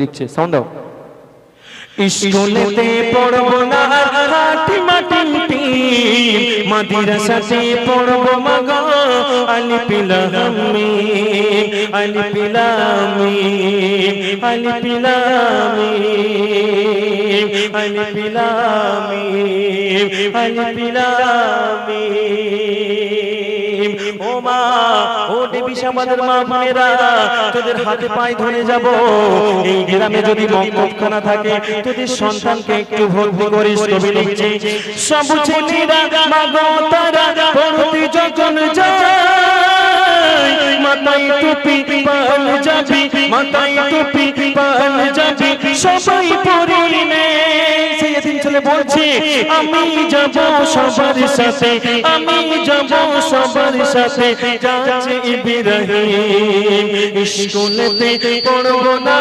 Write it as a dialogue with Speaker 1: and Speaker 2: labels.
Speaker 1: লিখছে সাউন্ড দাও। স্কুলেতে পড়বো না হাটি মাটি মাদ্রাসাতে পড়বো মাগো আলিফ লাম মিম আলিফ লাম মিম আলিফ লাম মিম আলিফ লাম মিম আলিফ লাম মিম। ও মা, ও দেবী সমাজের মা বোনেরা, তোদের হাতে পায়ে ধরে যাব। এই গ্রামে যদি মক্তবখানা থাকে, তোদের সন্তানকে একটু ভর্তি করিস। কবি লিখছে, সব ছেলেরা মাগো তারা পড়তে যখন যায়, মাথায় টুপি পাঞ্জাবি, মাথায় টুপি পাঞ্জাবি সবাই পরে নে। সেদিন ছেলে বলছে, আমি যাব সবার সাথে, আমি যাব সবার সাথে, যাচ্ছে ইব্রাহিম। স্কুলেতে পড়বো না